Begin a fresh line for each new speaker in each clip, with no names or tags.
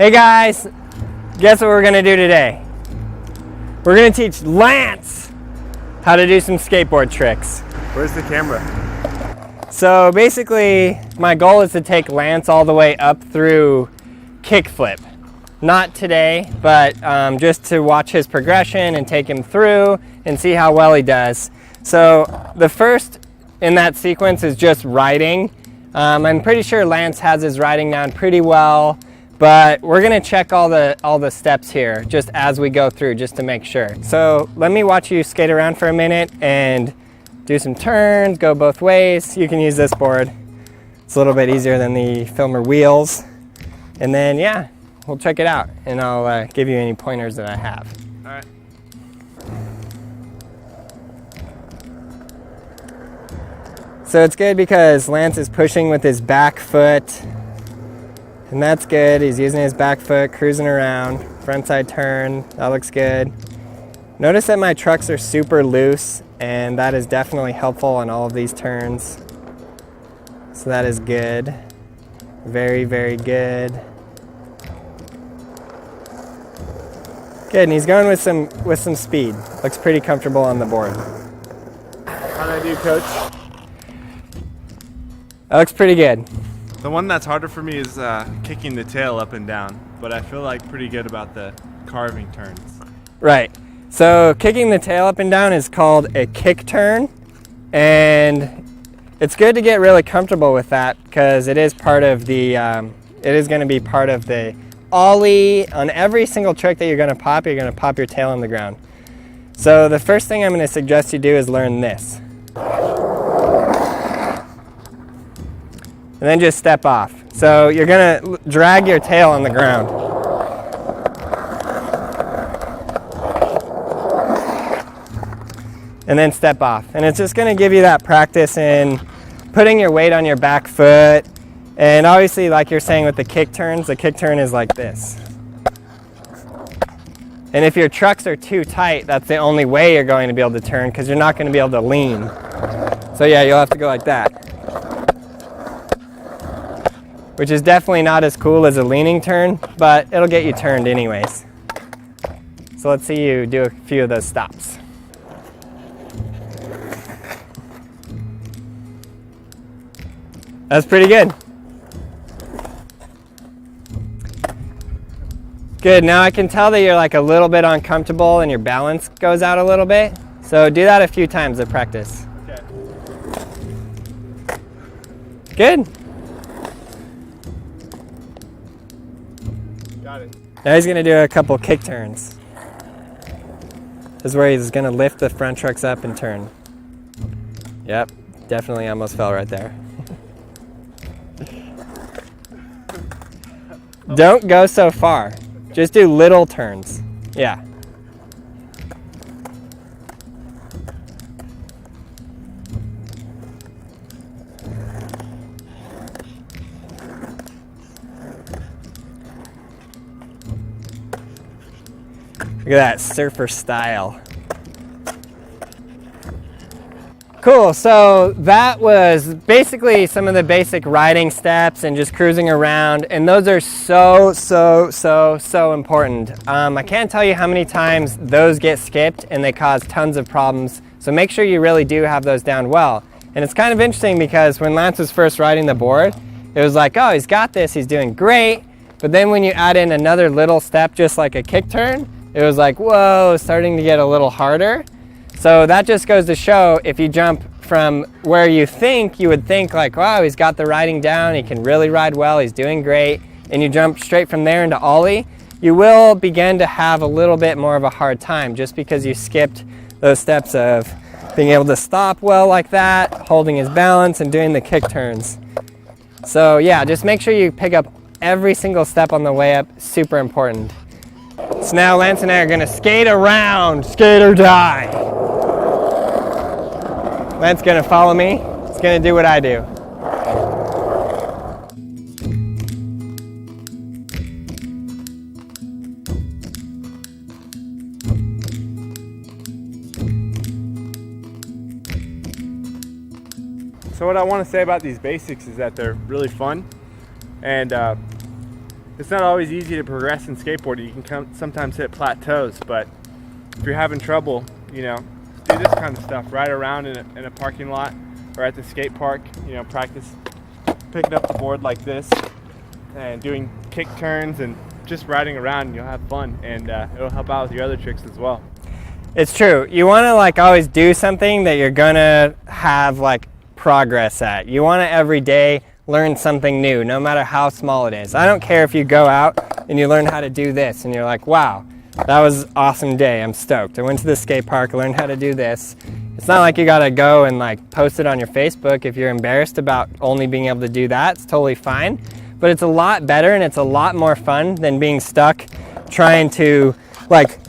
Hey guys, guess what we're gonna do today? We're gonna teach Lance how to do some skateboard tricks.
Where's the camera?
So basically, my goal is to take Lance all the way up through kickflip. Not today, but just to watch his progression and take him through and see how well he does. So the first in that sequence is just riding. I'm pretty sure Lance has his riding down pretty well, but we're gonna check all the steps here just as we go through, just to make sure. So let me watch you skate around for a minute and do some turns, go both ways. You can use this board. It's a little bit easier than the Filmer wheels. And then, yeah, we'll check it out and I'll give you any pointers that I have.
All right.
So it's good because Lance is pushing with his back foot, and that's good. He's using his back foot, cruising around. Frontside turn, that looks good. Notice that my trucks are super loose, and that is definitely helpful on all of these turns. So that is good. Very, very good. Good, and he's going with some speed. Looks pretty comfortable on the board.
How'd I do, Coach?
That looks pretty good.
The one that's harder for me is kicking the tail up and down, but I feel like pretty good about the carving turns.
Right. So kicking the tail up and down is called a kick turn, and it's good to get really comfortable with that because it is part of the, it is going to be part of the ollie. On every single trick that you're going to pop your tail on the ground. So the first thing I'm going to suggest you do is learn this. And then just step off. So you're gonna drag your tail on the ground. And then step off. And it's just gonna give you that practice in putting your weight on your back foot. And obviously, like you're saying with the kick turns, the kick turn is like this. And if your trucks are too tight, that's the only way you're going to be able to turn because you're not gonna be able to lean. So yeah, you'll have to go like that. Which is definitely not as cool as a leaning turn, but it'll get you turned anyways. So let's see you do a few of those stops. That's pretty good. Good, now I can tell that you're like a little bit uncomfortable and your balance goes out a little bit. So do that a few times to practice.
Okay.
Good.
Got it.
Now he's gonna do a couple kick turns. This is where he's gonna lift the front trucks up and turn. Yep, definitely almost fell right there. Don't go so far. Just do little turns. Yeah. Look at that, surfer style. Cool, so that was basically some of the basic riding steps and just cruising around, and those are so important. I can't tell you how many times those get skipped and they cause tons of problems, so make sure you really do have those down well. And it's kind of interesting because when Lance was first riding the board, it was like, oh, he's got this, he's doing great, but then when you add in another little step just like a kick turn, it was like, whoa, starting to get a little harder. So that just goes to show if you jump from where you would think like, wow, he's got the riding down, he can really ride well, he's doing great, and you jump straight from there into ollie, you will begin to have a little bit more of a hard time just because you skipped those steps of being able to stop well like that, holding his balance, and doing the kick turns. So yeah, just make sure you pick up every single step on the way up, super important. So now Lance and I are gonna skate around, skate or die. Lance's gonna follow me, he's gonna do what I do.
So what I want to say about these basics is that they're really fun, and it's not always easy to progress in skateboarding. You can sometimes hit plateaus, but if you're having trouble, you know, do this kind of stuff. Ride around in a parking lot or at the skate park, you know, practice picking up the board like this and doing kick turns and just riding around, and you'll have fun, and it'll help out with your other tricks as well.
It's true. You want to like always do something that you're gonna have like progress at. You want to every day learn something new, no matter how small it is. I don't care if you go out and you learn how to do this and you're like, wow, that was an awesome day, I'm stoked. I went to the skate park, learned how to do this. It's not like you gotta go and like post it on your Facebook. If you're embarrassed about only being able to do that, it's totally fine. But it's a lot better and it's a lot more fun than being stuck trying to like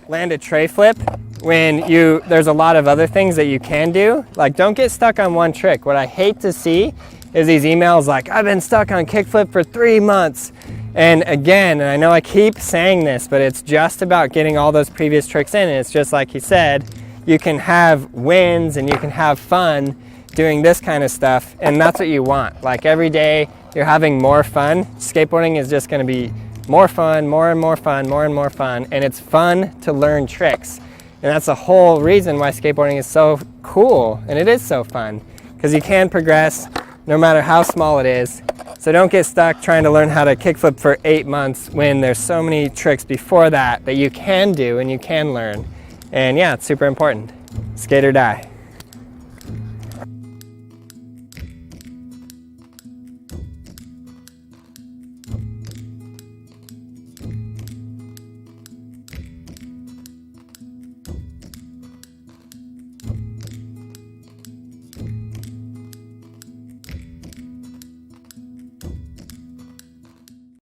land a tray flip when there's a lot of other things that you can do. Like, don't get stuck on one trick. What I hate to see is these emails like, I've been stuck on kickflip for 3 months. And again, and I know I keep saying this, but it's just about getting all those previous tricks in. And it's just like he said, you can have wins and you can have fun doing this kind of stuff. And that's what you want. Like every day you're having more fun. Skateboarding is just gonna be more fun, more and more fun, more and more fun. And it's fun to learn tricks. And that's the whole reason why skateboarding is so cool. And it is so fun because you can progress no matter how small it is. So don't get stuck trying to learn how to kickflip for 8 months when there's so many tricks before that that you can do and you can learn. And yeah, it's super important. Skate or die.